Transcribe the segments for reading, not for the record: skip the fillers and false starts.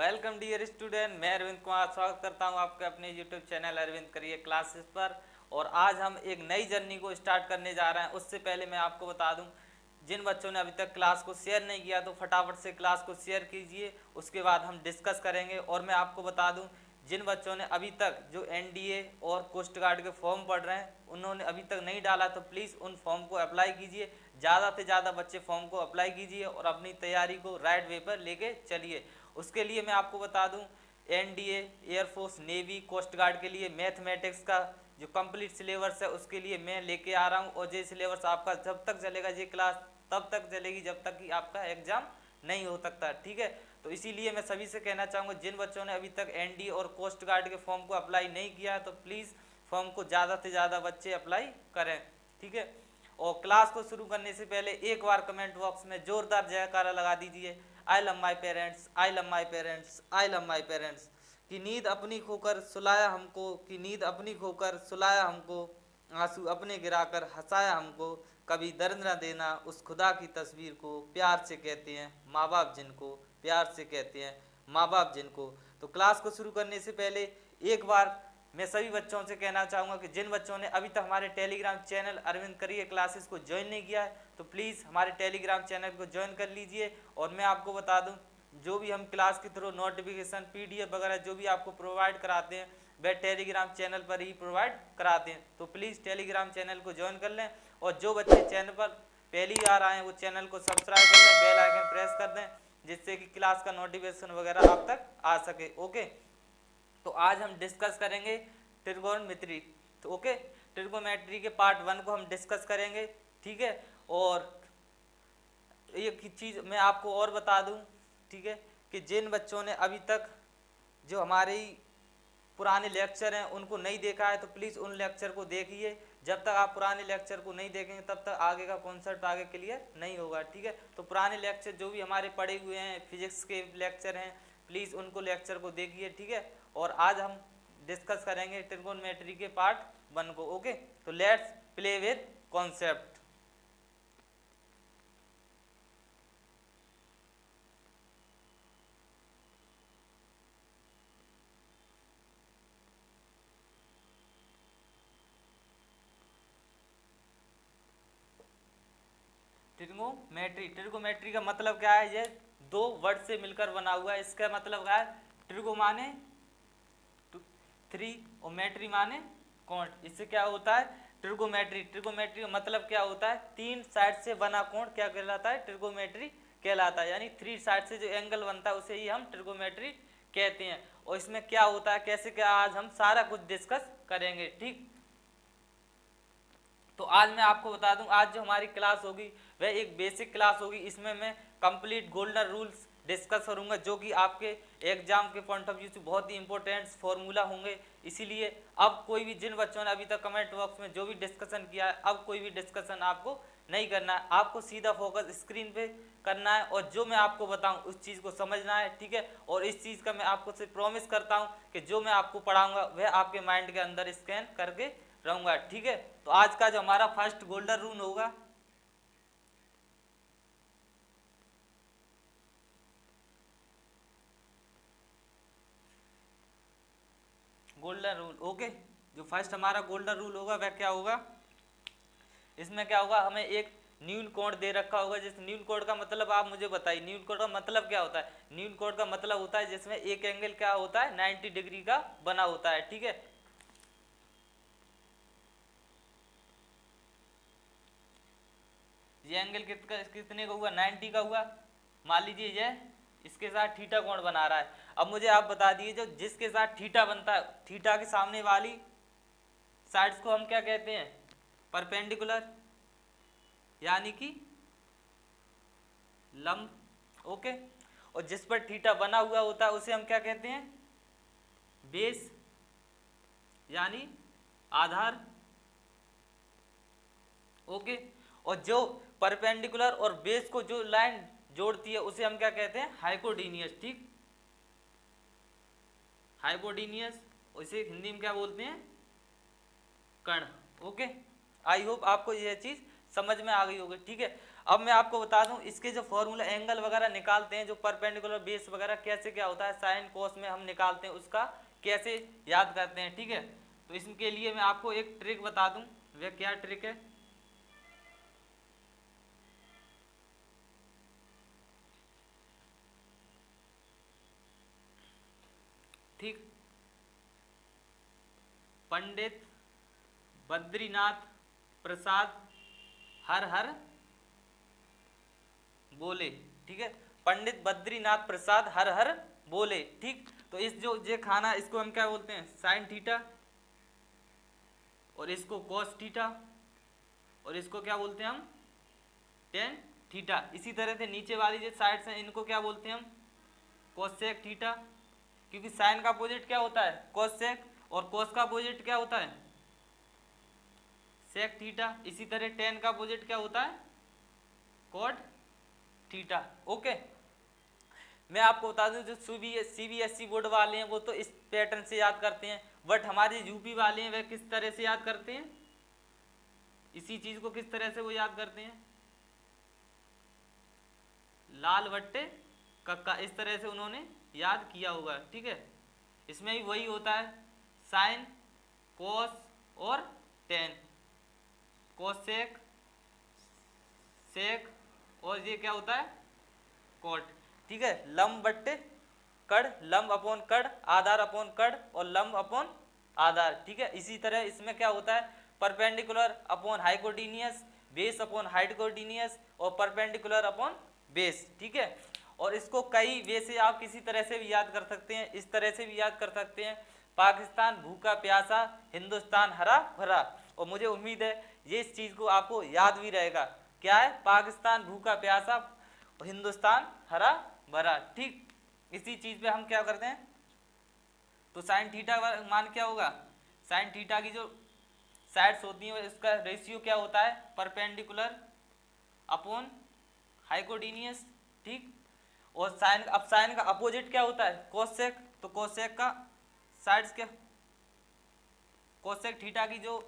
Welcome dear student, मैं अरविंद कुमार स्वागत करता हूं आपके अपने YouTube channel Arvind career classes पर। और आज हम एक नई जर्नी को स्टार्ट करने जा रहे हैं। उससे पहले मैं आपको बता दूं, जिन बच्चों ने अभी तक क्लास को शेयर नहीं किया तो फटाफट से क्लास को शेयर कीजिए। उसके बाद हम डिस्कस करेंगे। और मैं आपको बता दूं, जिन बच्चों ने अभी तक जो एनडीए और कोस्ट गार्ड के फॉर्म पढ़ रहे हैं उन्होंने अभी तक नहीं डाला तो प्लीज़ उन फॉर्म को अप्लाई कीजिए। ज़्यादा से ज़्यादा बच्चे फॉर्म को अप्लाई कीजिए और अपनी तैयारी को राइट वे पर लेके चलिए। उसके लिए मैं आपको बता दूं, NDA, air force, navy, coast guard के लिए मैथमेटिक्स का जो कंप्लीट सिलेबस है उसके लिए मैं लेके आ रहा हूं। और ये सिलेबस आपका जब तक चलेगा, ये क्लास तब तक चलेगी जब तक कि आपका एग्जाम नहीं हो सकता, ठीक है। तो इसीलिए मैं सभी से कहना चाहूँगा, जिन बच्चों ने अभी तक एनडीए और कोस्ट गार्ड के फॉर्म को अप्लाई नहीं किया है तो प्लीज़ फॉर्म को ज़्यादा से ज़्यादा बच्चे अप्लाई करें, ठीक है। और क्लास को शुरू करने से पहले एक बार कमेंट बॉक्स में जोरदार जयकारा लगा दीजिए, I love my parents, I love my parents, I love my parents. कि नींद अपनी खोकर सुलाया हमको, कि नींद अपनी खोकर सुलाया हमको, आंसू अपने गिराकर हंसाया हमको, कभी दर्द न देना उस खुदा की तस्वीर को, प्यार से कहते हैं माँ बाप जिनको, प्यार से कहते हैं माँ बाप जिनको। तो क्लास को शुरू करने से पहले एक बार मैं सभी बच्चों से कहना चाहूँगा कि जिन बच्चों ने अभी तक हमारे Telegram channel Arvind career classes को ज्वाइन नहीं किया है तो प्लीज़ हमारे टेलीग्राम चैनल को ज्वाइन कर लीजिए। और मैं आपको बता दूं, जो भी हम क्लास के थ्रू नोटिफिकेशन, पीडीएफ वगैरह जो भी आपको प्रोवाइड कराते हैं वह टेलीग्राम चैनल पर ही प्रोवाइड कराते हैं। तो प्लीज़ टेलीग्राम चैनल को ज्वाइन कर लें। और जो बच्चे चैनल पर पहली बार आए हैं वो चैनल को सब्सक्राइब कर लें, बेल आइकन प्रेस कर दें, जिससे कि क्लास का नोटिफिकेशन वगैरह आप तक आ सके, ओके। तो आज हम डिस्कस करेंगे ट्रिगोनोमेट्री, तो ओके, ट्रिगोनोमेट्री के पार्ट 1 को हम डिस्कस करेंगे, ठीक है। और एक चीज़ मैं आपको और बता दूं, ठीक है, कि जिन बच्चों ने अभी तक जो हमारे पुराने लेक्चर हैं उनको नहीं देखा है तो प्लीज़ उन लेक्चर को देखिए। जब तक आप पुराने लेक्चर को नहीं देखेंगे तब तक आगे का कॉन्सेप्ट आगे क्लियर नहीं होगा, ठीक है। तो पुराने लेक्चर जो भी हमारे पढ़े हुए हैं, फिजिक्स के लेक्चर हैं, प्लीज़ उनको लेक्चर को देखिए, ठीक है। और आज हम डिस्कस करेंगे ट्रिगोनोमेट्री के पार्ट 1 को, ओके। तो let's play with concept. Trigonometry, trigonometry का मतलब क्या है? ये दो वर्ड से मिलकर बना हुआ है। इसका मतलब क्या है? ट्रिगो माने 3 और मेट्री माने कोण। इससे क्या होता है? ट्रिगोनोमेट्री। ट्रिगोनोमेट्री का मतलब क्या होता है? 3 साइड से बना कोण क्या कहलाता है? ट्रिगोनोमेट्री कहलाता है। यानी 3 साइड से जो एंगल बनता है उसे ही हम ट्रिगोनोमेट्री कहते हैं। और इसमें क्या होता है, कैसे क्या, आज हम सारा कुछ डिस्कस करेंगे, ठीक। तो आज मैं आपको बता दूं, आज जो हमारी क्लास होगी वह एक बेसिक क्लास होगी। इसमें मैं कंप्लीट गोल्डन रूल्स डिस्कस करूंगा जो कि आपके एग्जाम के पॉइंट ऑफ व्यू से बहुत ही इंपॉर्टेंट फॉर्मूला होंगे। इसीलिए अब कोई भी, जिन बच्चों ने अभी तक कमेंट बॉक्स में जो भी डिस्कशन किया है, अब कोई भी डिस्कशन आपको नहीं करना है। आपको सीधा फोकस स्क्रीन पे करना है और जो मैं आपको बताऊं उस चीज़ को समझना है, ठीक है। और इस चीज़ का मैं आपको से प्रॉमिस करता हूं कि जो मैं आपको पढ़ाऊंगा वह आपके माइंड के अंदर स्कैन करके रहूंगा, ठीक है। तो आज का जो हमारा फर्स्ट गोल्डन रूल होगा, गोल्डन रूल, ओके। जो फर्स्ट हमारा गोल्डन रूल होगा वह क्या होगा? इसमें क्या होगा, हमें एक न्यून कोण दे रखा होगा। जिस न्यून कोण का मतलब आप मुझे बताइए, न्यून कोण का मतलब क्या होता है? न्यून कोण का मतलब होता है जिसमें एक एंगल क्या होता है? 90 डिग्री का बना होता है, ठीक है। ये एंगल कितने का हुआ? 90 का हुआ। मान लीजिए ये इसके साथ थीटा कोण बना रहा है। अब मुझे आप बता दिए, जो जिसके साथ थीटा बनता है, थीटा के सामने वाली साइड्स को हम क्या कहते हैं? परपेंडिकुलर, यानी कि लंब, ओके। और जिस पर थीटा बना हुआ होता है उसे हम क्या कहते हैं? बेस, यानी आधार, ओके। और जो परपेंडिकुलर और बेस को जो लाइन जोड़ती है उसे हम क्या कहते हैं? हाइपोटेन्यूज, ठीक। हाइपोटेन्यूज, उसे हिंदी में क्या बोलते हैं? कर्ण, ओके। आई होप आपको यह चीज समझ में आ गई होगी, ठीक है। अब मैं आपको बता दूं इसके जो फॉर्मूला एंगल वगैरह निकालते हैं, जो परपेंडिकुलर बेस वगैरह कैसे क्या होता है साइन कोस में हम निकालते हैं, उसका कैसे याद करते हैं, ठीक है। तो इसके लिए मैं आपको एक ट्रिक बता दूं, वह क्या ट्रिक है। ठीक, पंडित बद्रीनाथ प्रसाद हर हर बोले, ठीक है, पंडित बद्रीनाथ प्रसाद हर हर बोले, ठीक। तो इस जो ये खाना इसको हम क्या बोलते हैं, साइन थीटा, और इसको कॉस थीटा, और इसको क्या बोलते हैं हम, टेन थीटा। इसी तरह से नीचे वाली जो साइड्स हैं इनको क्या बोलते हैं हम, कोसेक थीटा, क्योंकि साइन का अपोजिट क्या होता है, कोसेक, और कोस का अपोजिट क्या होता है, सेक थीटा। इसी तरह टेन का अपोजिट क्या होता है, कोट थीटा, ओके। मैं आपको बता दूं जो सीबीएसई बोर्ड वाले हैं वो तो इस पैटर्न से याद करते हैं, बट हमारे यूपी वाले हैं वे किस तरह से याद करते हैं, इसी चीज को किस तरह से वो याद करते हैं, लाल बट्टे कक्का, इस तरह से उन्होंने याद किया होगा, ठीक है। इसमें भी वही होता है, साइन कोस और टेन, कोसेक सेक, और ये क्या होता है, कोट, ठीक है। लंब बट्टे कड़, लंब अपॉन कड़, आधार अपॉन कड़, और लंब अपॉन आधार, ठीक है। इसी तरह इसमें क्या होता है, perpendicular upon hypotenuse, base upon hypotenuse, और परपेंडिकुलर अपॉन बेस, ठीक है। और इसको कई वे से आप किसी तरह से भी याद कर सकते हैं, इस तरह से भी याद कर सकते हैं, पाकिस्तान भूखा प्यासा, हिंदुस्तान हरा भरा। और मुझे उम्मीद है ये इस चीज को आपको याद भी रहेगा, क्या है, पाकिस्तान भूखा प्यासा, हिंदुस्तान हरा भरा, ठीक। इसी चीज पे हम क्या करते हैं, तो साइन थीटा का मान क्या होगा, साइन थीटा की जो साइड्स होती हैं इसका रेशियो क्या होता है, परपेंडिकुलर अपॉन हाइपोटेन्यूस, ठीक। और साइन, अब साइन का अपोजिट क्या होता है, कोसेक, तो कोसेक का साइड्स क्या, कोसेक थीटा की जो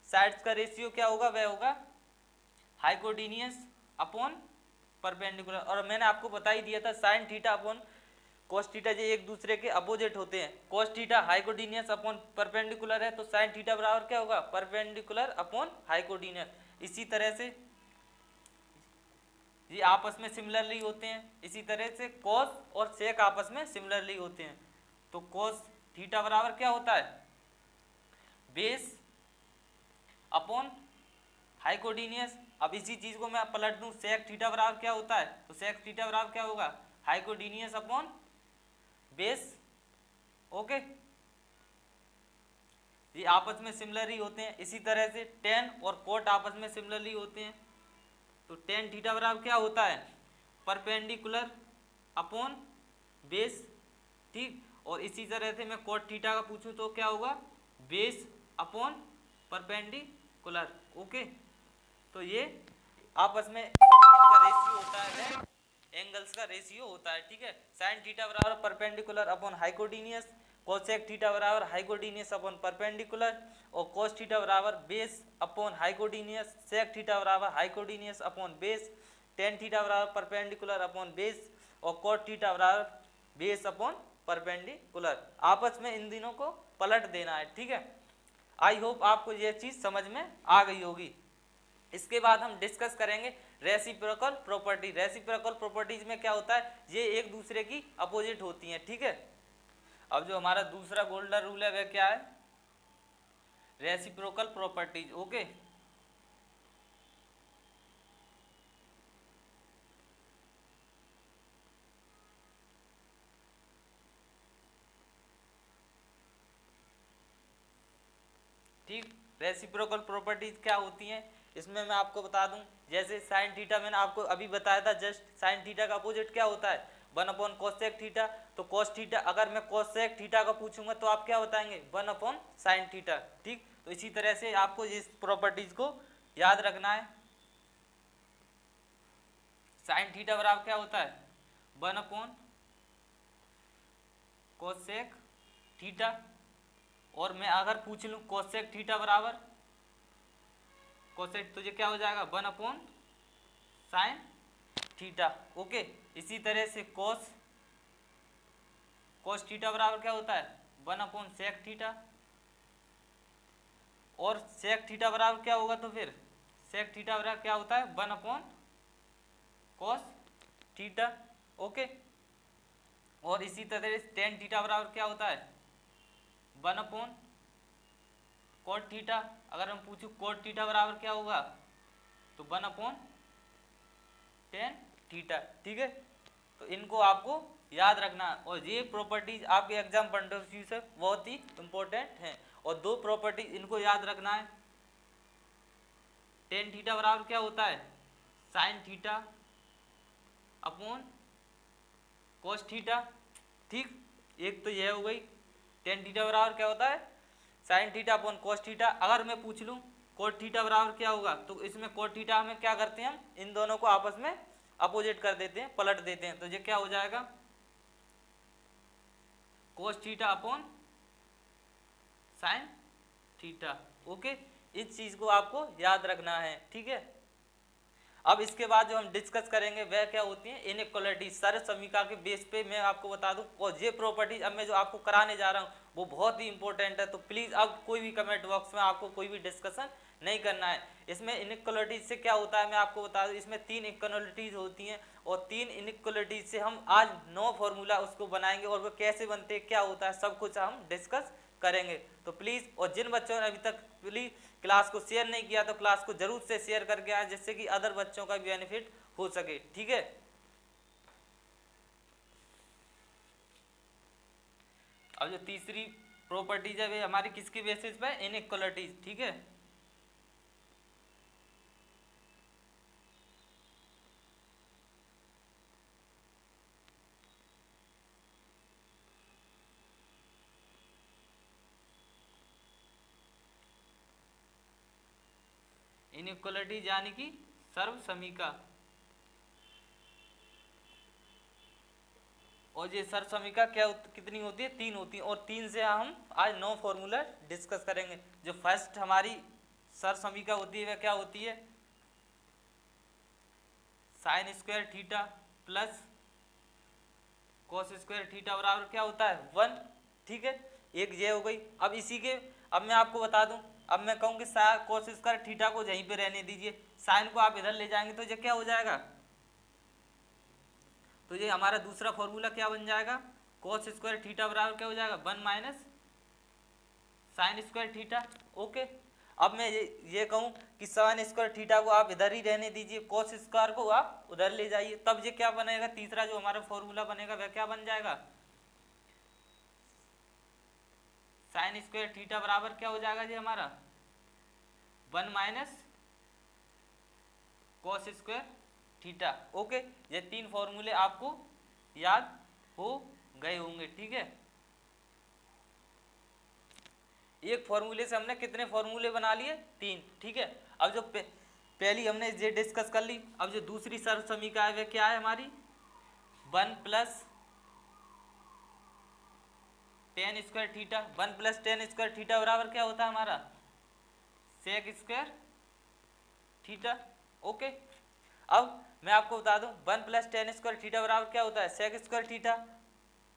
साइड्स का रेशियो क्या होगा, वह होगा हाइपोटेन्यूस अपॉन परपेंडिकुलर। और मैंने आपको बता ही दिया था sine theta upon cos theta ये एक दूसरे के अपोजिट होते हैं, cos theta hypotenuse upon perpendicular है, तो साइन थीटा बराबर क्या होगा, परपेंडिकुलर अपॉन हाइपोटेन्यूस। इसी तरह से ये आपस में सिमिलरली होते हैं, इसी तरह से कोस और सेक आपस में सिमिलरली होते हैं। तो कोस थीटा बराबर क्या होता है, बेस अपॉन हाइपोटेन्यूस। अब इसी चीज को मैं पलट दूं, सेक थीटा बराबर क्या होता है, तो सेक थीटा बराबर क्या होगा, हाइपोटेन्यूस अपॉन बेस, ओके। ये आपस में सिमिलरली होते हैं। इसी तरह से टेन और कोट आपस में सिमिलरली होते हैं, तो टेन थीटा बराबर क्या होता है, परपेंडिकुलर अपॉन बेस, ठीक। और इसी तरह से मैं कोट थीटा का पूछूं तो क्या होगा, बेस अपॉन परपेंडिकुलर, ओके। तो ये आपस में इनका रेशियो होता है, एंगल्स का रेशियो होता है, ठीक है। साइन थीटा बराबर perpendicular upon hypotenuse, cosec theta बराबर हाइपोटेन्यूस अपॉन परपेंडिकुलर, और कोस थीटा बराबर base upon hypotenuse, sec theta बराबर hypotenuse upon base, tan theta बराबर परपेंडिकुलर अपॉन बेस, और कोट थीटा बराबर बेस अपॉन परपेंडिकुलर। आपस में इन दिनों को पलट देना है, ठीक है। आई होप आपको यह चीज समझ में आ गई होगी। इसके बाद हम डिस्कस करेंगे रेसिप्रोकल प्रॉपर्टी। रेसिप्रोकल प्रॉपर्टीज में क्या होता है, ये एक दूसरे की अपोजिट होती हैं, ठीक है। अब जो हमारा दूसरा गोल्डन रूल है वह क्या है, रेसिप्रोकल प्रॉपर्टीज, ओके। ठीक, रेसिप्रोकल प्रॉपर्टीज क्या होती हैं, इसमें मैं आपको बता दूं, जैसे साइन थीटा मैंने आपको अभी बताया था जस्ट, साइन थीटा का अपोजिट क्या होता है, वन अपॉन कोसेक थीटा। तो कोस थीटा, अगर मैं कोसेक थीटा का पूछूंगा तो आप क्या बताएंगे, वन अपॉन साइन थीटा, ठीक। तो इसी तरह से आपको इस प्रॉपर्टीज को याद रखना है। साइन थीटा बराबर क्या होता है, वन अपॉन कोसेक थीटा, और मैं अगर पूछ लूं कोसेक थीटा बराबर कोसेक, तो ये क्या हो जाएगा, one upon sine theta. Okay, इसी तरह से कॉस थीटा बराबर क्या होता है 1 सेक थीटा, और सेक थीटा बराबर क्या होगा, तो फिर सेक थीटा बराबर क्या होता है 1 कॉस थीटा। ओके, और इसी तरह से टेन थीटा बराबर क्या होता है 1 कोट थीटा। अगर हम पूछूं कोट थीटा बराबर क्या होगा, तो 1 टेन थीटा। ठीक है, तो इनको आपको याद रखना, और ये प्रॉपर्टीज आपके एग्जाम पॉइंट ऑफ व्यू से बहुत ही इंपॉर्टेंट हैं। और दो प्रॉपर्टीज इनको याद रखना है, टेन थीटा बराबर क्या होता है sine theta upon cos theta. ठीक, एक तो यह हो गई, टेन थीटा बराबर क्या होता है sine theta upon cos theta. अगर मैं पूछ लूँ कोट थीटा बराबर क्या होगा, तो इसमें कोट थीटा हमें क्या करते हैं, हम इन दोनों को आपस में अपोजिट कर देते हैं, पलट देते हैं, तो ये क्या हो जाएगा cos theta upon sine theta. Okay, इस चीज को आपको याद रखना है। ठीक है, अब इसके बाद जो हम डिस्कस करेंगे वह क्या होती है इनइक्वालिटी सर्व समीकरण के बेस पे मैं आपको बता दूं, और ये प्रॉपर्टीज अब मैं जो आपको कराने जा रहा हूं वो बहुत ही इंपॉर्टेंट है। तो प्लीज अब कोई भी कमेंट बॉक्स में आपको कोई भी डिस्कशन नहीं करना है। इसमें इनइक्वालिटीज से क्या होता है मैं आपको बता दूं, इसमें 3 इक्वालिटीज होती हैं, और 3 इनइक्वालिटीज से हम आज 9 फॉर्मूला उसको बनाएंगे, और वो कैसे बनते हैं क्या होता है सब कुछ हम डिस्कस करेंगे। तो प्लीज, और जिन बच्चों ने अभी तक प्लीज क्लास को शेयर नहीं किया तो क्लास को जरूर से शेयर करके आए, जिससे कि अदर बच्चों का बेनिफिट हो सके। ठीक है, अब जो तीसरी प्रॉपर्टीज है वे हमारी किसके बेसिस पे इनइक्वालिटीज। ठीक है, इनइक्वालिटीज यानी कि सर्व समीकरण, और ये सर्व समीकरण क्या कितनी होती है 3 होती है, और 3 से हम आज 9 फॉर्मूला डिस्कस करेंगे। जो फर्स्ट हमारी सर्व समीकरण होती है वह क्या होती है sign square theta plus cos square theta बराबर क्या होता है 1। ठीक है, एक ये हो गई। अब इसी के, अब मैं आपको बता दूं, अब मैं कहूँ कि कॉस स्क्वायर थीटा को यहीं पे रहने दीजिए, साइन को आप इधर ले जाएंगे तो ये क्या हो जाएगा, तो ये हमारा दूसरा फॉर्मूला क्या बन जाएगा कॉस स्क्वायर थीटा बराबर क्या हो जाएगा 1 minus sine square theta. Okay, अब मैं ये कहूँ कि साइन स्क्वायर थीटा को आप इधर ही रहने दीजिए, कॉस स्क्वायर को आप उधर ले जाइए, तब ये क्या बनेगा तीसरा जो हमारा फॉर्मूला बनेगा वह क्या बन जाएगा साइन स्क्वायर थीटा बराबर क्या हो जाएगा जी हमारा 1 minus cos square theta. Okay, ये 3 फॉर्मूले आपको याद हो गए होंगे। ठीक है, एक फॉर्मूले से हमने कितने फॉर्मूले बना लिए 3। ठीक है, अब जो पहली हमने ये डिस्कस कर ली, अब जो दूसरी सर्व समीकरण है वह क्या है हमारी 1 plus ten square theta. 1 plus ten square theta बराबर क्या होता है हमारा सेक स्क्वायर थीटा। ओके, अब मैं आपको बता दूं 1 प्लस टेन स्क्वायर थीटा बराबर क्या होता है सेक स्क्वायर थीटा।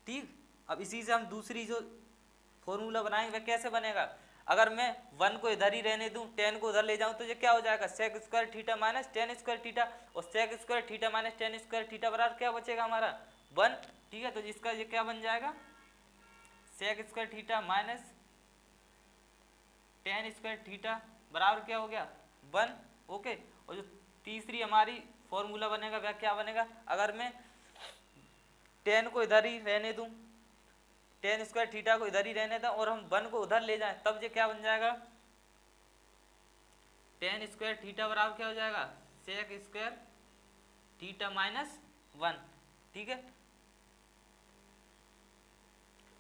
ठीक, अब इसी से हम दूसरी जो फॉर्मूला बनाएंगे वह कैसे बनेगा, अगर मैं 1 को इधर ही रहने दूं 10 को उधर ले जाऊं तो ये क्या हो जाएगा sec square theta minus tan square theta, और sec square theta minus tan square theta बराबर क्या बचेगा हमारा 1। ठीक है, तो इसका ये क्या बन जाएगा sec square theta minus tan square theta बराबर क्या हो गया 1। ओके, और जो तीसरी हमारी फॉर्मूला बनेगा वह क्या बनेगा, अगर मैं 10 को इधर ही रहने दूं टेन स्क्वायर थीटा को इधर ही रहने दें और हम 1 को उधर ले जाएं तब ये क्या बन जाएगा टेन स्क्वायर थीटा बराबर क्या हो जाएगा सेक स्क्वायर थीटा माइनस 1। ठीक है,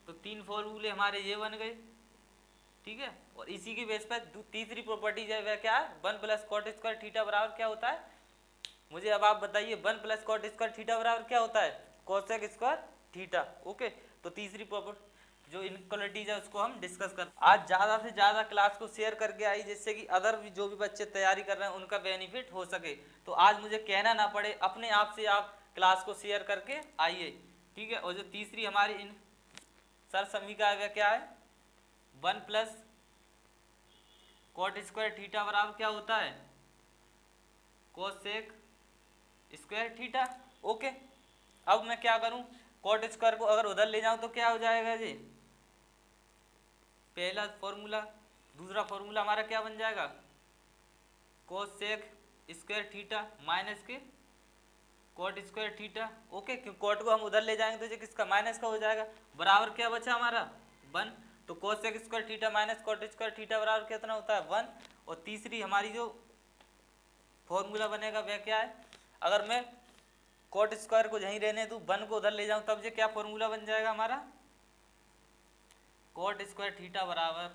तो 3 फॉर्मूले हमारे ये बन गए। ठीक है, और इसी की बेस पर तीसरी प्रॉपर्टी है वह क्या है 1 प्लस कॉट स्क्वायर थीटा बराबर क्या होता है, मुझे अब आप बताइए 1 प्लस कॉट स्क्वायर थीटा बराबर क्या होता है कोसेक स्क्वायर थीटा। ओके, तो तीसरी प्रॉपर्टी जो इनइक्वालिटीज है उसको हम डिस्कस कर। आज ज़्यादा से ज़्यादा क्लास को शेयर करके आई, जिससे कि अदर भी जो भी बच्चे तैयारी कर रहे हैं उनका बेनिफिट हो सके। तो आज मुझे कहना ना पड़े, अपने आप से आप क्लास को शेयर करके आइए, ठीक है। और जो तीसरी हमारी इन सर समीकरण है वह क्या है, 1 प्लस कॉट स्क्वायर थीटा बराबर क्या होता है, कोस सेक स्क्वायर थीटा। ओके, अब मैं क्या करूं, कॉट स्क्वायर को अगर उधर ले जाऊं तो क्या हो जाएगा जी, पहला फॉर्मूला, दूसरा फॉर्मूला हमारा क्या बन जाएगा, कोस सेक स्क्वायर थीटा माइनस के कॉट स्क्वायर थीटा। ओके, क्यों कॉट को हम उधर ले जाएंगे तो ये किसका, माइनस का हो जाएगा, बराबर क्या बचा हमारा 1। तो cosec square theta minus cot square theta बराबर कितना होता है 1। और तीसरी हमारी जो फॉर्मूला बनेगा वह क्या है, अगर मैं कॉट स्क्वायर को यहीं रहने दूं, 1 को उधर ले जाऊं, तब ये क्या फॉर्मूला बन जाएगा हमारा, कॉट स्क्वायर थीटा बराबर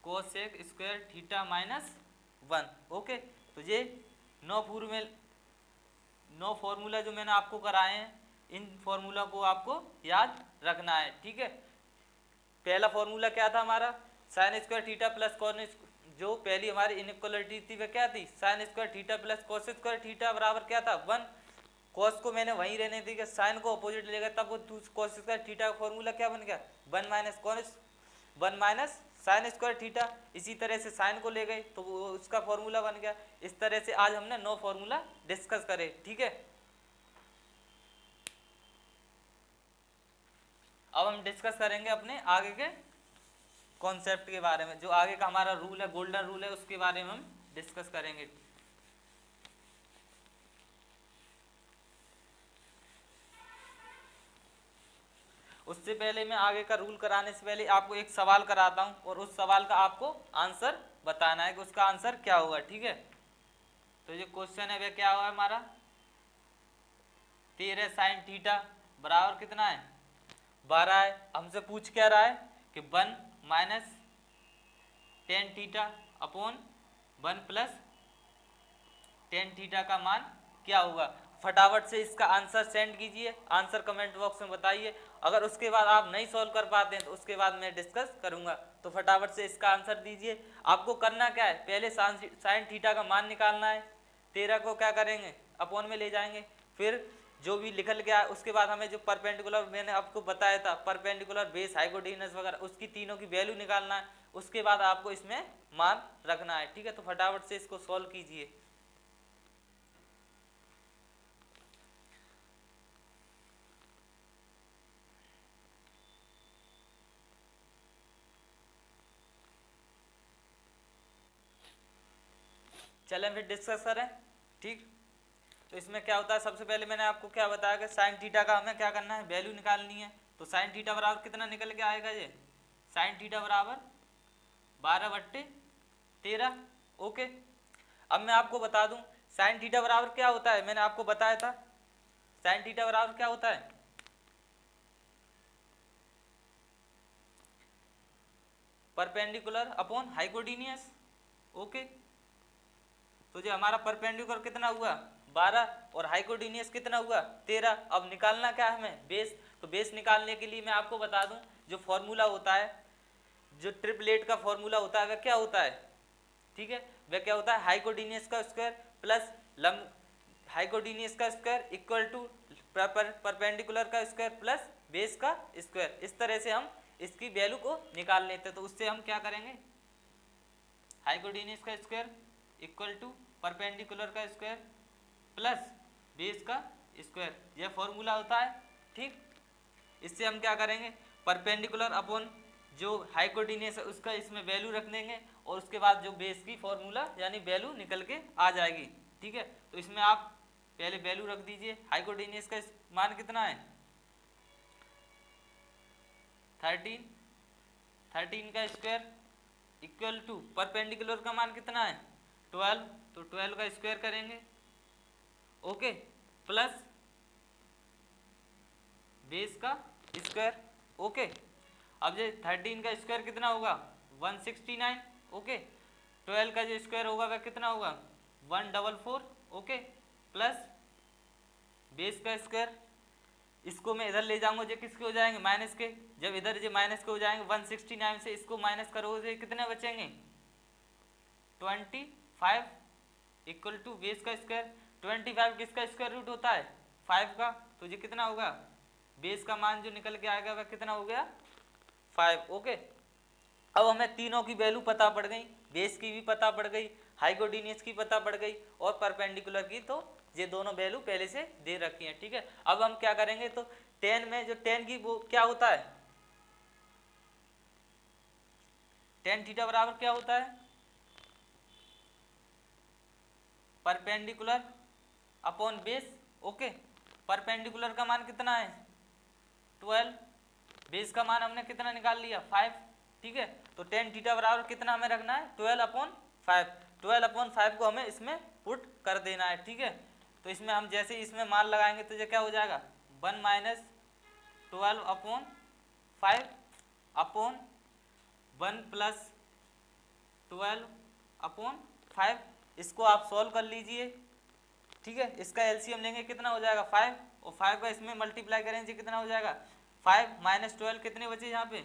cosec square theta minus 1। Okay, तो ये 9 फॉर्मूला जो मैंने आपको कराए हैं, इन फॉर्मूला को आपको याद रखना है, ठीक है। पहला फॉर्मूला क्या था हमारा, sine square theta plus cos, जो पहली हमारी इनइक्वालिटी थी वह क्या थी, sine square theta plus cos square theta बराबर क्या था 1। कॉस को मैंने वहीं रहने दी, साइन को अपोजिट ले गया, तब वो कॉस स्क्वायर थीटा का फॉर्मूला क्या बन गया, 1 minus cos 1 minus sine square theta. इसी तरह से साइन को ले गए तो वो उसका फॉर्मूला बन गया। इस तरह से आज हमने 9 फॉर्मूला डिस्कस करे, ठीक है। अब हम डिस्कस करेंगे अपने आगे के कॉन्सेप्ट के बारे में, जो आगे का हमारा रूल है, गोल्डन रूल है, उसके बारे में हम डिस्कस करेंगे। उससे पहले मैं आगे का रूल कराने से पहले आपको एक सवाल कराता हूं, और उस सवाल का आपको आंसर बताना है कि उसका आंसर क्या होगा, ठीक है। तो ये क्वेश्चन है वह क्या हुआ हमारा, 13 साइन थीटा बराबर कितना है 12 है। हमसे पूछ क्या रहा है कि 1 minus tan theta upon 1 plus tan theta का मान क्या होगा। फटाफट से इसका आंसर सेंड कीजिए, आंसर कमेंट बॉक्स में बताइए। अगर उसके बाद आप नहीं सॉल्व कर पाते हैं तो उसके बाद मैं डिस्कस करूंगा। तो फटाफट से इसका आंसर दीजिए। आपको करना क्या है, पहले साइन थीटा का मान निकालना है, 13 को क्या करेंगे अपॉन में ले जाएंगे, फिर जो भी निकल गया उसके बाद हमें जो परपेंडिकुलर मैंने आपको बताया था, परपेंडिकुलर बेस हाइपोटेन्यूस वगैरह, उसकी तीनों की वैल्यू निकालना है। उसके बाद आपको इसमें मान रखना है, ठीक है। तो फटाफट से इसको सॉल्व कीजिए। चलें फिर डिस्कस करें, ठीक। तो इसमें क्या होता है, सबसे पहले मैंने आपको क्या बताया कि साइन थीटा का हमें क्या करना है, वैल्यू निकालनी है। तो साइन थीटा बराबर कितना निकल के आएगा, ये साइन थीटा बराबर 12/13। ओके, अब मैं आपको बता दूं साइन थीटा बराबर क्या होता है। मैंने आपको बताया था साइन थीटा बराबर क्या होता है, परपेंडिकुलर अपॉन हाइपोटेन्यूस। ओके, तो जो हमारा परपेंडिकुलर कितना हुआ 12 और हाइपोटेन्यूस कितना हुआ 13। अब निकालना क्या है हमें, बेस। तो बेस निकालने के लिए मैं आपको बता दूं जो फॉर्मूला होता है, जो ट्रिपलेट का फॉर्मूला होता है वह क्या होता है, ठीक है। वह क्या होता है, हाइपोटेन्यूस का स्क्वायर प्लस लंब हाइपोटेन्यूस का स्क्वायर इक्वल टू परपेंडिकुलर का स्क्वायर प्लस बेस का स्क्वायर। इस तरह से हम इसकी वैल्यू को निकाल लेते हैं। तो उससे हम क्या करेंगे, हाइपोटेन्यूस का स्क्वायर इक्वल टू परपेंडिकुलर का स्क्वायर प्लस बेस का स्क्वायर, यह फॉर्मूला होता है, ठीक। इससे हम क्या करेंगे, परपेंडिकुलर अपॉन जो हाइपोटेन्यूस है उसका इसमें वैल्यू रख देंगे, और उसके बाद जो बेस की फॉर्मूला यानी वैल्यू निकल के आ जाएगी, ठीक है। तो इसमें आप पहले वैल्यू रख दीजिए। हाइपोटेन्यूस का मान कितना है 13 का स्क्वायर इक्वल टू परपेंडिकुलर का मान कितना है 12, तो 12 का स्क्वायर करेंगे, ओके, प्लस बेस का स्क्वायर। ओके, अब ये 13 का स्क्वायर कितना होगा 169। ओके, 12 का जो स्क्वायर होगा वह कितना होगा 144। ओके, प्लस बेस का स्क्वायर इसको मैं इधर ले जाऊंगा, जो किसके हो जाएंगे माइनस के। जब इधर जो माइनस के हो जाएंगे 169 से इसको माइनस करोगे कितने बचेंगे 25 इक्वल टू बेस का स्क्वायर। 25 किसका स्क्वायर रूट होता है 5 का, तो ये कितना होगा बेस का मान जो निकल के आएगा वह कितना हो गया 5। ओके, अब हमें तीनों की वैल्यू पता पड़ गई, बेस की भी पता पड़ गई, हाइपोटेन्यूज की पता पड़ गई और परपेंडिकुलर की, तो ये दोनों वैल्यू पहले से दे रखी हैं। ठीक है, अब हम क्या करेंगे, तो टेन में जो टेन की वो क्या होता है, टेन थीटा बराबर क्या होता है perpendicular upon base. Okay, perpendicular का मान कितना है 12, बेस का मान हमने कितना निकाल लिया 5। ठीक है, तो टेन थीटा बराबर कितना हमें रखना है 12/5। 12/5 को हमें इसमें पुट कर देना है। ठीक है, तो इसमें हम जैसे इसमें मान लगाएंगे तो ये क्या हो जाएगा 1 - 12/5 अपॉन 1 + 12/5। इसको आप सॉल्व कर लीजिए। ठीक है, इसका एलसीएम लेंगे कितना हो जाएगा 5, और 5 का इसमें मल्टीप्लाई करेंगे कितना हो जाएगा 5 - 12 कितने बचे यहाँ पे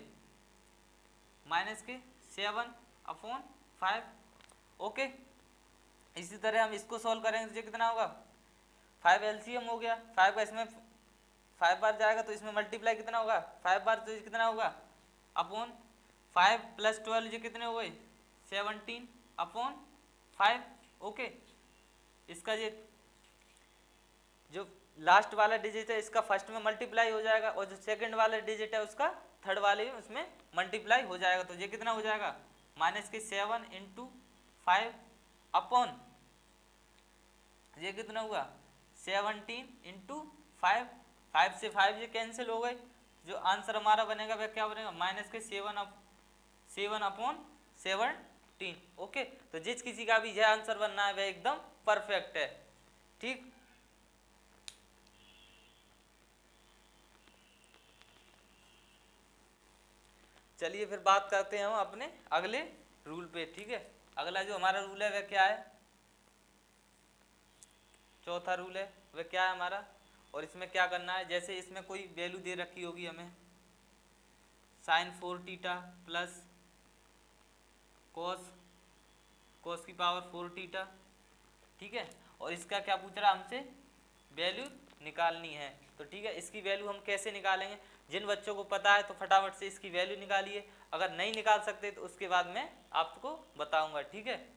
माइनस के 7/5। ओके, इसी तरह हम इसको सॉल्व करेंगे तो कितना होगा 5 एलसीएम हो गया, 5 का इसमें 5 बार जाएगा तो इसमें मल्टीप्लाई कितना होगा 5 बार, तो कितना होगा अपॉन 5 + 12 ये कितने हो गए 17/5। ओके, इसका ये जो लास्ट वाला डिजिट है इसका फर्स्ट में मल्टीप्लाई हो जाएगा, और जो सेकंड वाला डिजिट है उसका थर्ड वाले में उसमें मल्टीप्लाई हो जाएगा, तो ये कितना हो जाएगा माइनस के 7 × 5 अपॉन ये कितना हुआ 17 × 5। 5 से 5 ये कैंसिल हो गए, जो आंसर हमारा बनेगा वह क्या बनेगा माइनस के 7/17। ओके, तो जिस किसी का भी यह आंसर बनना है वह एकदम परफेक्ट है। ठीक, चलिए फिर बात करते हैं हम अपने अगले रूल पे। ठीक है, अगला जो हमारा रूल है वह क्या है, चौथा रूल है वह क्या है हमारा, और इसमें क्या करना है, जैसे इसमें कोई वैल्यू दे रखी होगी हमें sin 4θ प्लस cos की पावर 4θ। ठीक है, और इसका क्या पूछ रहा हमसे वैल्यू निकालनी है। तो ठीक है, इसकी वैल्यू हम कैसे निकालेंगे, जिन बच्चों को पता है तो फटाफट से इसकी वैल्यू निकालिए, अगर नहीं निकाल सकते तो उसके बाद मैं आपको बताऊंगा। ठीक है,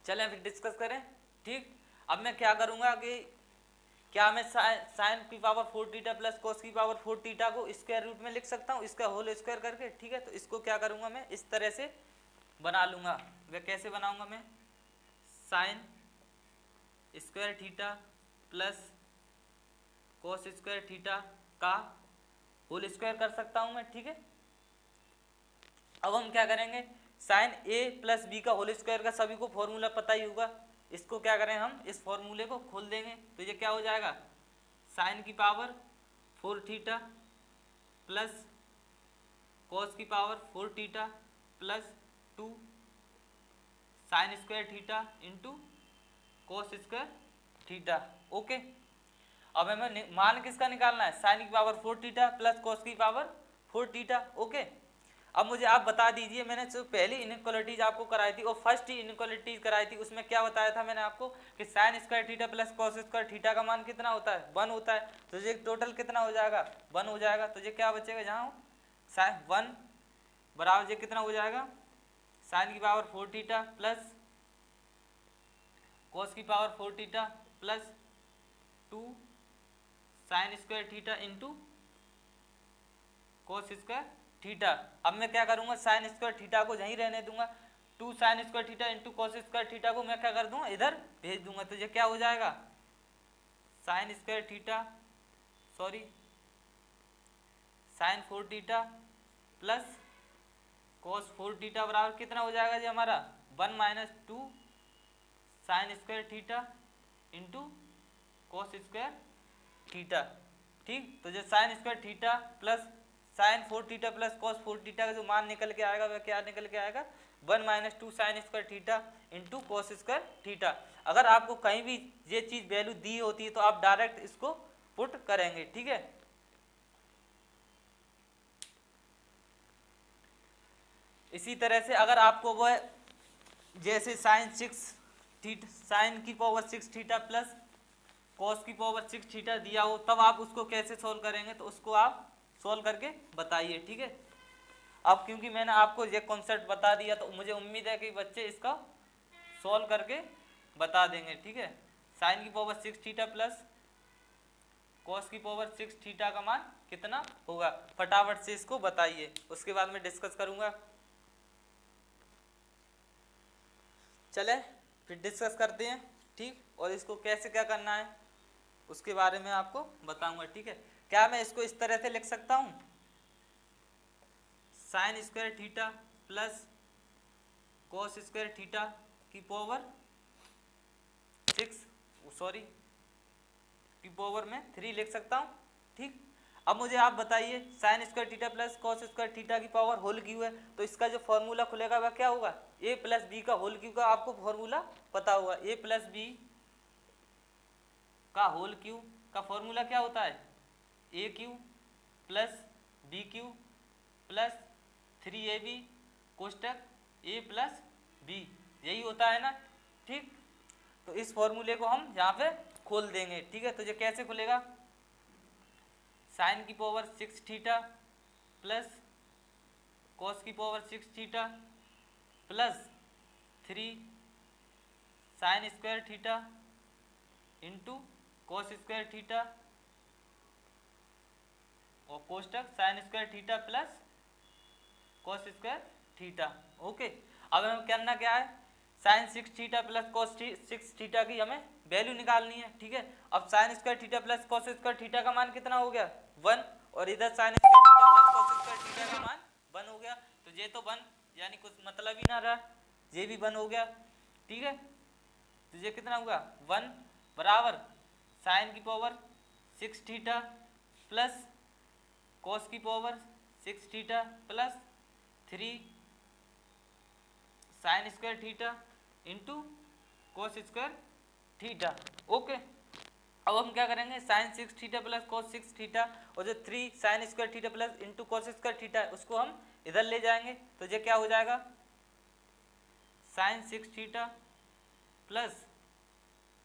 चलें फिर डिस्कस करें। ठीक, अब मैं क्या करूंगा कि क्या मैं साइन की पावर 4θ प्लस कॉस की पावर 4θ को स्क्वायर रूट में लिख सकता हूँ इसका होल स्क्वायर करके। ठीक है, तो इसको क्या करूंगा मैं इस तरह से बना लूंगा। वह कैसे बनाऊंगा मैं sign square theta plus cos square theta का होल स्क्वायर कर सकता हूं मैं। ठीक है, अब हम क्या करेंगे साइन a प्लस बी का होल स्क्वायर का सभी को फॉर्मूला पता ही होगा, इसको क्या करें हम इस फॉर्मूले को खोल देंगे, तो ये क्या हो जाएगा साइन की पावर 4θ प्लस कॉस की power 4θ plus 2 sine square theta into cos square theta. Okay, अब हमें मान किसका निकालना है साइन की पावर 4θ प्लस कॉस की पावर 4θ। ओके, अब मुझे आप बता दीजिए, मैंने जो पहली इनइक्वालिटीज आपको कराई थी और फर्स्ट ही इनइक्वालिटीज कराई थी उसमें क्या बताया था मैंने आपको कि sign square theta plus cos square theta का मान कितना होता है 1 होता है, तो ये टोटल कितना हो जाएगा 1 हो जाएगा। तो ये क्या बचेगा जहाँ साइन 1 बराबर ये कितना हो जाएगा साइन की पावर 4θ प्लस कॉस की power 4θ plus 2 sine square theta into cos square theta. अब मैं क्या करूंगा साइन स्क्वायर थीटा को यहीं रहने दूंगा, 2 sine square theta into cos square theta को मैं क्या कर दूंगा इधर भेज दूंगा, तो ये क्या हो जाएगा sine square theta sine 4 theta plus cos 4 theta बराबर कितना हो जाएगा जी हमारा 1 minus 2 sine square theta into cos square theta. ठीक, तो जो sign square theta plus sign 4 theta plus cos 4 theta का जो मान निकल के आएगा वह क्या निकल के आएगा 1 minus 2 sine square theta into cos square theta. अगर आपको कहीं भी ये चीज वैल्यू दी होती है तो आप डायरेक्ट इसको पुट करेंगे। ठीक है, इसी तरह से अगर आपको वह जैसे साइन 6 थीटा साइन की पावर 6 थीटा प्लस कॉस की पावर 6 थीटा दिया हो तब आप उसको कैसे सोल्व करेंगे, तो उसको आप सोल्व करके बताइए। ठीक है, अब क्योंकि मैंने आपको ये कॉन्सेप्ट बता दिया तो मुझे उम्मीद है कि बच्चे इसका सोल्व करके बता देंगे। ठीक है, साइन की पावर 6 थीटा प्लस कॉस की पावर 6 थीटा का मान कितना होगा, फटाफट से इसको बताइए, उसके बाद मैं डिस्कस करूंगा। चले फिर डिस्कस करते हैं। ठीक, और इसको कैसे क्या करना है उसके बारे में आपको बताऊंगा। ठीक है, क्या मैं इसको इस तरह से लिख सकता हूं, sine square theta plus cos square theta की पावर 3 लिख सकता हूं। ठीक, अब मुझे आप बताइए sine square theta plus cos square theta की पावर होल क्यू है तो इसका जो फॉर्मूला खुलेगा वह क्या होगा, ए प्लस बी का होल क्यू का आपको फॉर्मूला पता होगा। ए प्लस बी का होल क्यू का फॉर्मूला क्या होता है, A cube plus B cube plus 3ab कोष्टक A plus B, यही होता है ना। ठीक, तो इस फॉर्मूले को हम यहाँ पे खोल देंगे। ठीक है, तो ये कैसे खुलेगा, साइन की पावर 6 थीटा प्लस कॉस की power 6 theta plus 3 sine square theta into cos square theta और कोष्टक sine square theta plus cos square theta. Okay, अब हमें करना क्या है, sine 6 theta plus cos 6 theta की हमें वैल्यू निकालनी है। ठीक है, अब sine square theta plus cos square theta का मान कितना हो गया 1 और इधर sine square theta plus cos square theta का मान 1 हो गया, तो ये तो 1 यानी कुछ मतलब ही ना रहा, ये भी 1 हो गया। ठीक है, तो ये कितना होगा 1 बराबर साइन की पावर 6 थीटा प्लस कॉस की power 6 theta plus 3 sine square theta into cos square theta. Okay, अब हम क्या करेंगे, sine 6 theta plus cos 6 theta और जो 3 sine square theta plus into cos square theta है उसको हम इधर ले जाएंगे, तो ये क्या हो जाएगा, sine 6 theta plus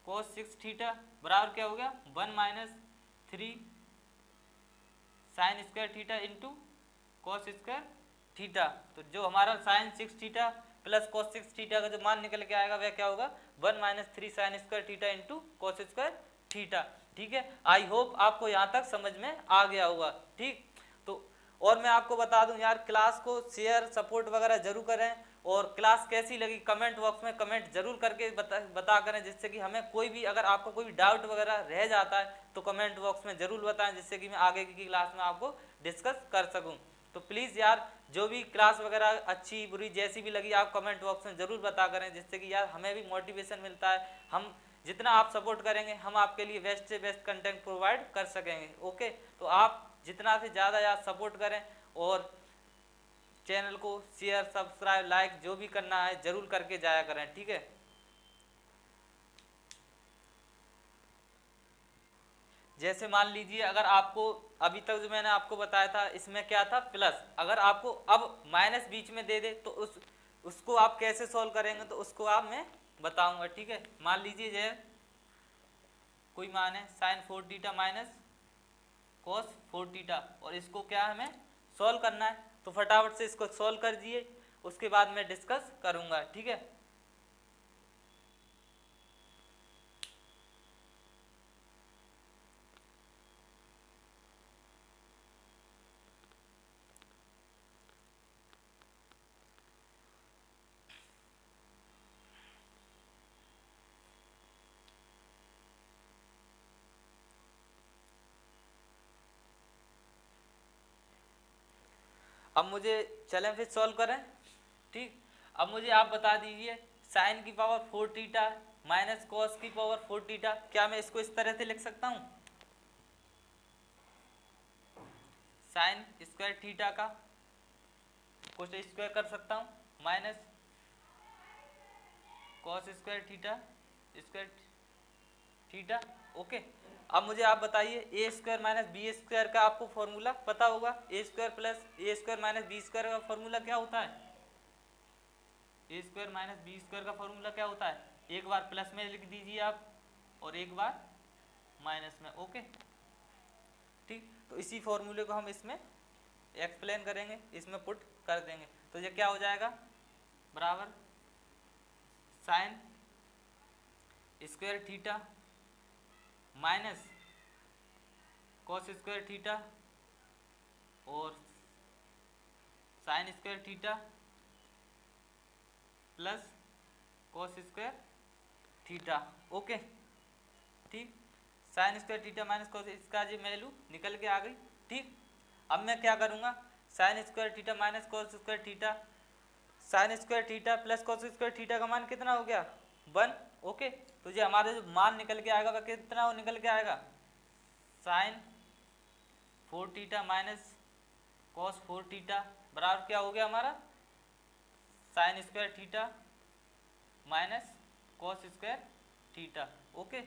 cos 6 theta बराबर क्या हो गया 1 minus 3 sine square theta into cos square theta. तो जो हमारा sine 6 theta plus cos 6 theta का जो मान निकल के आएगा वह क्या होगा 1 minus 3 sine square theta into cos square theta. ठीक है, आई होप आपको यहाँ तक समझ में आ गया होगा। ठीक, तो और मैं आपको बता दूं यार, क्लास को शेयर सपोर्ट वगैरह जरूर करें और क्लास कैसी लगी कमेंट बॉक्स में कमेंट जरूर करके बता करें, जिससे कि हमें कोई भी अगर आपको कोई भी डाउट वगैरह रह जाता है तो कमेंट बॉक्स में जरूर बताएं, जिससे कि मैं आगे की क्लास में आपको डिस्कस कर सकूं। तो प्लीज़ यार जो भी क्लास वगैरह अच्छी बुरी जैसी भी लगी आप कमेंट बॉक्स में ज़रूर बता करें, जिससे कि यार हमें भी मोटिवेशन मिलता है, हम जितना आप सपोर्ट करेंगे हम आपके लिए बेस्ट से बेस्ट कंटेंट प्रोवाइड कर सकेंगे। ओके, तो आप जितना से ज़्यादा यार सपोर्ट करें और चैनल को शेयर सब्सक्राइब लाइक जो भी करना है ज़रूर करके जाया करें। ठीक है, जैसे मान लीजिए अगर आपको अभी तक जो मैंने आपको बताया था इसमें क्या था प्लस, अगर आपको अब माइनस बीच में दे दे तो उसको आप कैसे सॉल्व करेंगे तो उसको आप मैं बताऊंगा। ठीक है, मान लीजिए ये कोई मान है sine 4 theta minus cos 4 theta और इसको क्या हमें सॉल्व करना है, तो फटाफट से इसको सॉल्व कर दिए, उसके बाद मैं डिस्कस करूंगा। ठीक है, अब मुझे चलें फिर सॉल्व करें। ठीक, अब मुझे आप बता दीजिए साइन की पावर 4 थीटा माइनस कॉस की पावर 4 थीटा, क्या मैं इसको इस तरह से लिख सकता हूँ? साइन स्क्वायर थीटा का कुछ स्क्वायर कर सकता हूँ minus cos square theta square theta. Okay, अब मुझे आप बताइए ए स्क्वायर माइनस बी स्क्वायर का आपको फॉर्मूला पता होगा। ए स्क्वायर प्लस ए स्क्वायर माइनस बी स्क्वायर का फॉर्मूला क्या होता है? ए स्क्वायर माइनस बी स्क्वायर का फॉर्मूला क्या होता है? एक बार प्लस में लिख दीजिए आप और एक बार माइनस में। ओके, ठीक, तो इसी फॉर्मूले को हम इसमें एक्सप्लेन करेंगे, इसमें पुट कर देंगे। तो ये क्या हो जाएगा? बराबर sine square theta minus cos square theta और sine square theta plus cos square theta. Okay, ठीक, sine square theta minus cos, इसका जी वैल्यू निकल के आ गई। ठीक, अब मैं क्या करूँगा, sign square theta minus cos square theta, sign square theta plus cos square theta का मान कितना हो गया? 1। ओके, तो ये हमारा जो मान निकल के आएगा वह कितना वो निकल के आएगा? Sine 4 theta minus cos 4 theta बराबर क्या हो गया हमारा? Sine square theta minus cos square theta. Okay,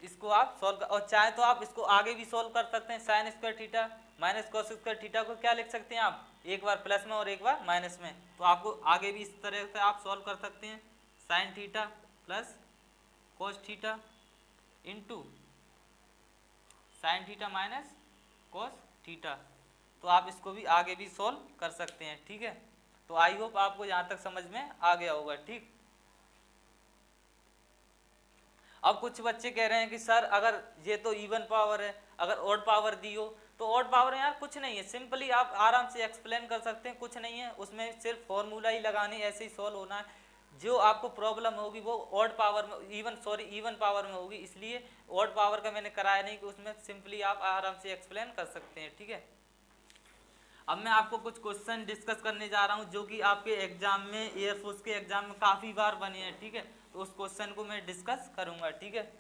इसको आप सॉल्व कर, और चाहे तो आप इसको आगे भी सॉल्व कर सकते हैं। Sine square theta minus cos square theta को क्या लिख सकते हैं आप? एक बार प्लस में और एक बार माइनस में। तो आपको आगे भी इस तरह से आप सॉल्व कर सकते हैं। Sine theta plus cos theta into sine theta minus cos theta. तो आप इसको भी आगे भी सॉल्व कर सकते हैं। ठीक है, तो आई होप आपको यहाँ तक समझ में आ गया होगा। ठीक, अब कुछ बच्चे कह रहे हैं कि सर अगर ये तो इवन पावर है, अगर ऑड पावर दी हो तो ऑड पावर यार कुछ नहीं है, सिंपली आप आराम से एक्सप्लेन कर सकते हैं, कुछ नहीं है उसमें, सिर्फ फॉर्मूला ही लगानी, ऐसे ही सॉल्व होना है। जो आपको प्रॉब्लम होगी वो ऑड पावर में, इवन पावर में होगी, इसलिए ऑड पावर का मैंने कराया नहीं कि उसमें सिंपली आप आराम से एक्सप्लेन कर सकते हैं। ठीक है, अब मैं आपको कुछ क्वेश्चन डिस्कस करने जा रहा हूं जो कि आपके एग्जाम में, एयरफोर्स के एग्जाम में काफ़ी बार बने हैं। ठीक है, तो उस क्वेश्चन को मैं डिस्कस करूंगा। ठीक है,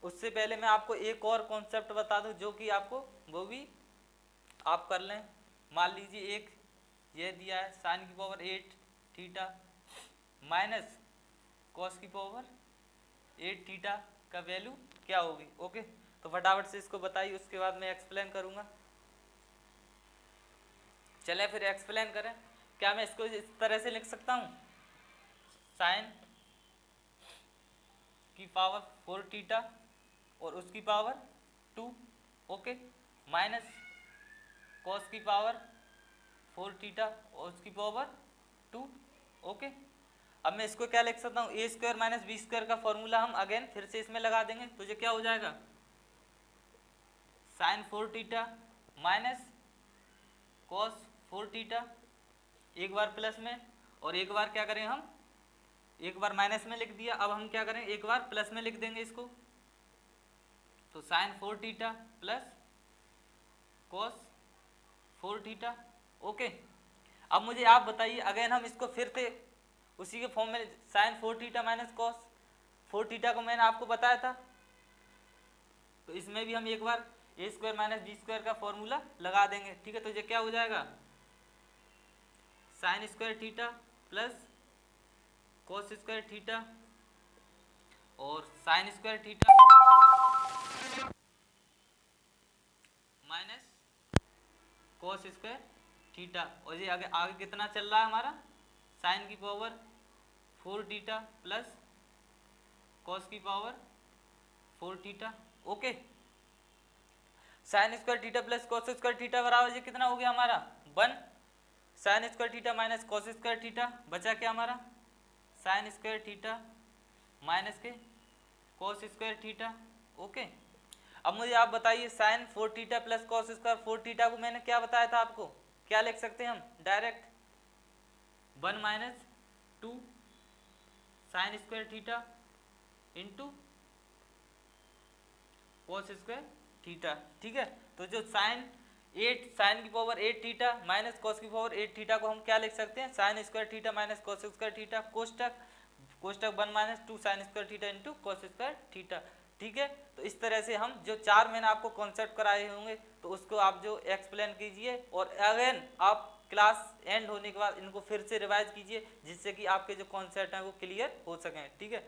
उससे पहले मैं आपको एक और कॉन्सेप्ट बता दूं जो कि आपको वो भी आप कर लें। मान लीजिए एक ये दिया है साइन की पावर 8 थीटा माइनस कॉस की पावर 8 थीटा का वैल्यू क्या होगी। ओके, तो फटाफट से इसको बताइए, उसके बाद मैं एक्सप्लेन करूंगा। चलें फिर एक्सप्लेन करें। क्या मैं इसको इस तरह से लिख सकता हूं? साइन की पावर 4 थीटा और उसकी पावर 2, ओके, माइनस कॉस की पावर 4 थीटा और उसकी पावर 2। ओके, अब मैं इसको क्या लिख सकता हूँ? ए स्क्वायर माइनस बी स्क्वायर का फॉर्मूला हम अगेन फिर से इसमें लगा देंगे, तो ये क्या हो जाएगा? Sine 4 theta minus cos 4 theta, एक बार प्लस में और एक बार क्या करें हम, एक बार माइनस में लिख दिया, अब हम क्या करें, एक बार प्लस में लिख देंगे इसको। तो sine 4 theta plus cos 4 theta. Okay, अब मुझे आप बताइए, अगेन हम इसको फिर से उसी के फॉर्म में, sine 4 theta minus cos 4 theta को मैंने आपको बताया था, तो इसमें भी हम एक बार A square minus B square का फॉर्मूला लगा देंगे। ठीक है, तो ये क्या हो जाएगा? Sine square theta plus cos square theta और sine square theta minus cos square theta, और ये आगे आगे कितना चल रहा है हमारा? साइन की पावर 4 थीटा प्लस कॉस की power 4 theta. Okay, sine square theta plus cos square theta बराबर ये कितना हो गया हमारा? 1। Sine square theta minus cos square theta बचा क्या हमारा? साइन स्क्वायर थीटा माइनस के कॉस स्क्वायर थीटा। ओके, अब मुझे आप बताइए, sine 4 theta plus cos square 4 theta को मैंने क्या बताया था आपको, क्या लिख सकते हैं हम? Direct 1 minus 2 sine square theta into cos square theta. ठीक है, तो जो साइन की पावर 8 थीटा माइनस कॉस की पावर 8 थीटा को हम क्या लिख सकते हैं, sine square theta minus cos square theta कोष्टक 1 minus 2 sine square theta into cos square theta. ठीक है, तो इस तरह से हम जो 4 मैंने आपको कॉन्सेप्ट कराए होंगे तो उसको आप जो एक्सप्लेन कीजिए और अगेन आप क्लास एंड होने के बाद इनको फिर से रिवाइज कीजिए जिससे कि आपके जो कॉन्सेप्ट हैं वो क्लियर हो सकें। ठीक है।